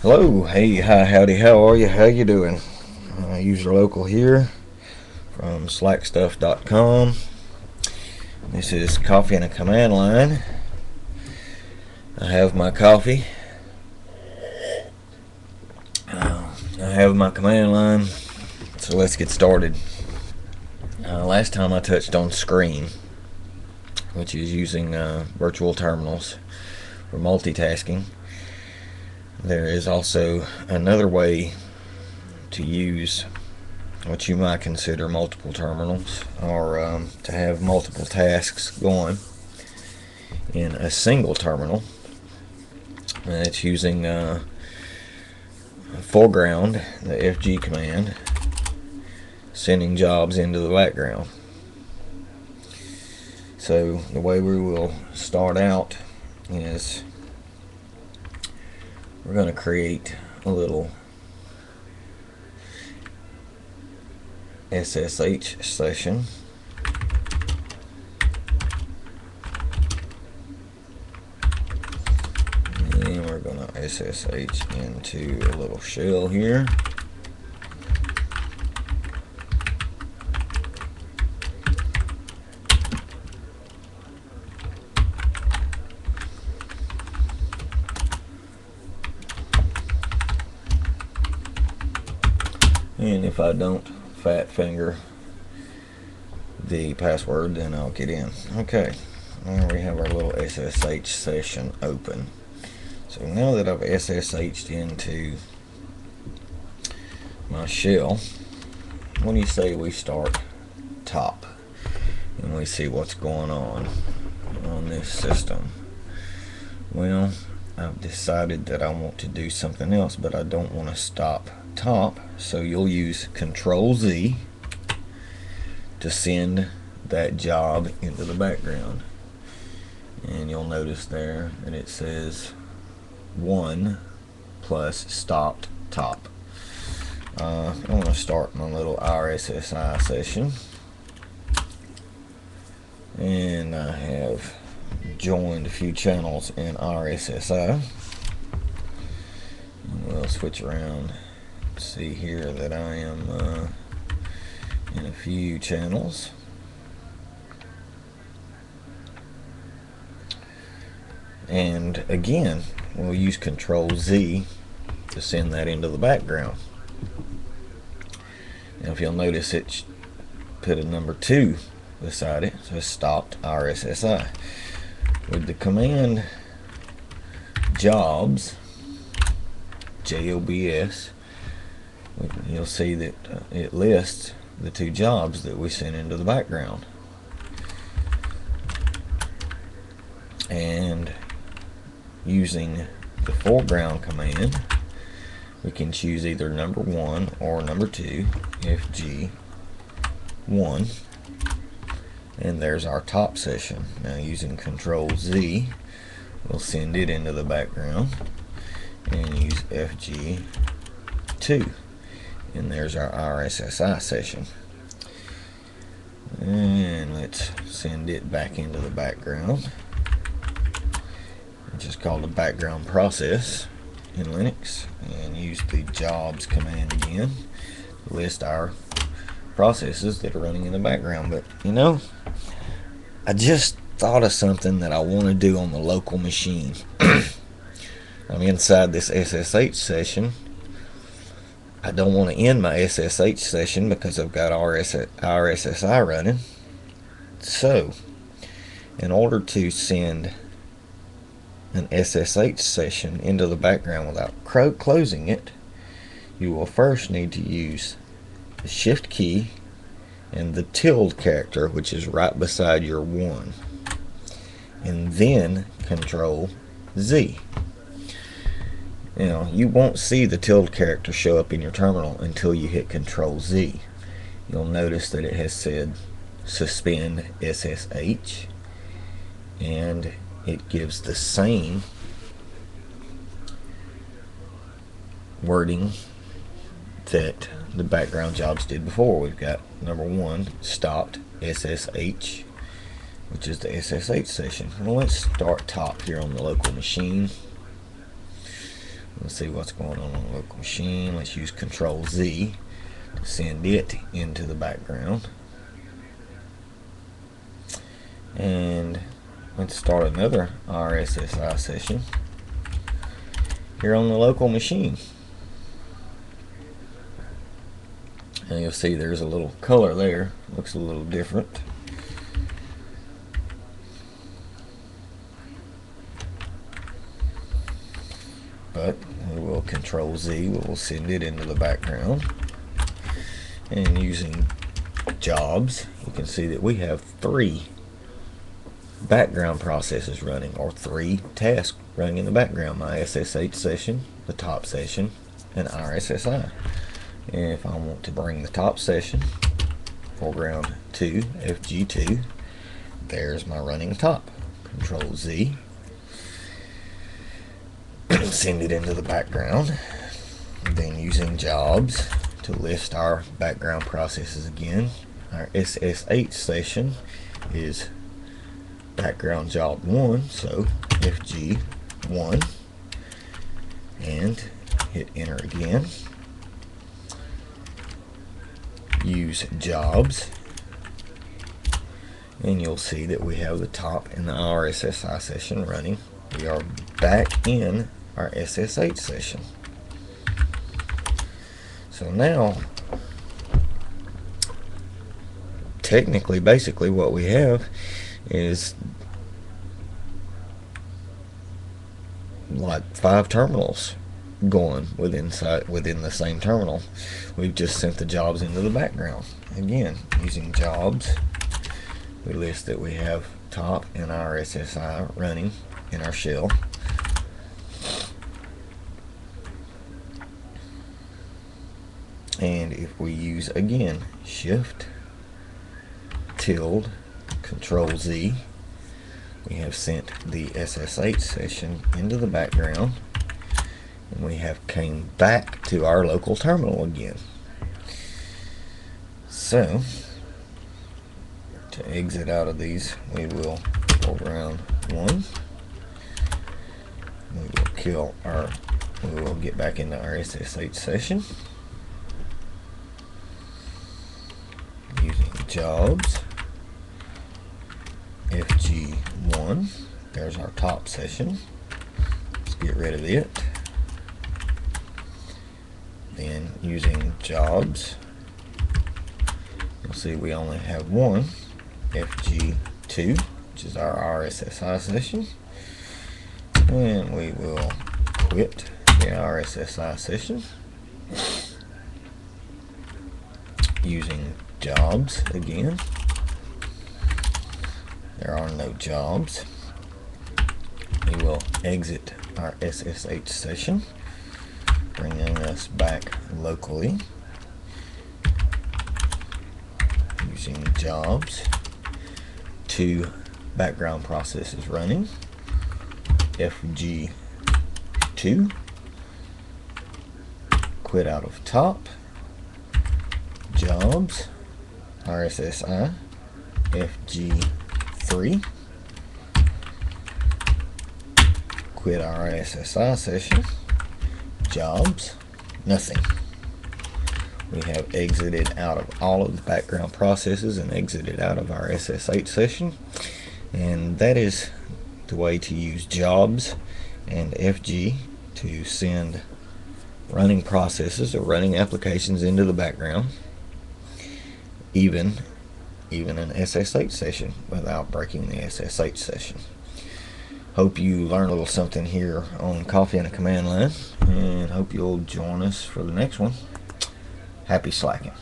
Hello, hey, hi, howdy, how are you? How you doing? User local here from slackstuff.com. This is Coffee and a Command Line. I have my coffee. I have my command line. So let's get started. Last time I touched on Screen, which is using virtual terminals for multitasking. There is also another way to use what you might consider multiple terminals, or to have multiple tasks going in a single terminal. And it's using foreground, the FG command, sending jobs into the background. So the way we will start out is we're going to create a little SSH session. And we're going to SSH into a little shell here. And if I don't fat finger the password, then I'll get in. Okay, now we have our little SSH session open. So now that I've SSH'd into my shell, what do you say we start top and we see what's going on this system? Well, I've decided that I want to do something else, but I don't want to stop top, so you'll use Control Z to send that job into the background, and you'll notice there that it says 1 plus stopped top. I'm going to start my little RSSI session, and I have joined a few channels in RSSI. We'll switch around. See here that I am in a few channels. And again, we'll use Control Z to send that into the background. Now if you'll notice, it put a number 2 beside it, so it stopped RSSI. With the command jobs, JOBS, you'll see that it lists the 2 jobs that we sent into the background. And using the foreground command, we can choose either number 1 or number 2, FG1, and there's our top session. Now using Control Z, we'll send it into the background and use FG2, and there's our RSSI session. And let's send it back into the background, which is called a background process in Linux, and use the jobs command again to list our processes that are running in the background. But you know, I just thought of something that I want to do on the local machine. I'm inside this SSH session. I don't want to end my SSH session because I've got RSSI running. So in order to send an SSH session into the background without closing it, you will first need to use the Shift key and the tilde character, which is right beside your 1, and then Control Z. Now you won't see the tilde character show up in your terminal until you hit Control Z. You'll notice that it has said suspend SSH, and it gives the same wording that the background jobs did before. We've got number 1 stopped SSH, which is the SSH session. Well, let's start top here on the local machine. Let's see what's going on the local machine. Let's use Control Z to send it into the background. And let's start another RSSI session here on the local machine. And you'll see there's a little color there. Looks a little different. But we will Control Z, we will send it into the background. And using Jobs, you can see that we have 3 background processes running, or 3 tasks running in the background: my SSH session, the top session, and RSSI. And if I want to bring the top session, foreground 2, FG2, there's my running top. Control Z, send it into the background. Then using Jobs to list our background processes again. Our SSH session is background job 1, so FG1, and hit enter again. Use Jobs, and you'll see that we have the top and the RSSI session running. We are back in our SSH session. So now, technically, basically what we have is like 5 terminals going within the same terminal. We've just sent the jobs into the background. Again, using Jobs, we list that we have top and RSSI running in our shell. And if we use, again, Shift tilde Control Z, we have sent the SSH session into the background, and we have came back to our local terminal again. So to exit out of these, we will foreground 1. We will get back into our SSH session. Using Jobs, FG1, there's our top session. Let's get rid of it. Then using Jobs, you'll see we only have 1, FG2, which is our RSSI session. And we will quit the RSSI session. Using Jobs again. There are no jobs. We will exit our SSH session, bringing us back locally. Using Jobs, 2 background processes running. FG2, quit out of top. Jobs, RSSI, FG3, quit our RSSI session. Jobs, nothing. We have exited out of all of the background processes and exited out of our SSH session. And that is the way to use Jobs and FG to send running processes or running applications into the background, even an SSH session, without breaking the SSH session. Hope you learned a little something here on Coffee and a Command Line, and hope you'll join us for the next one. Happy slacking.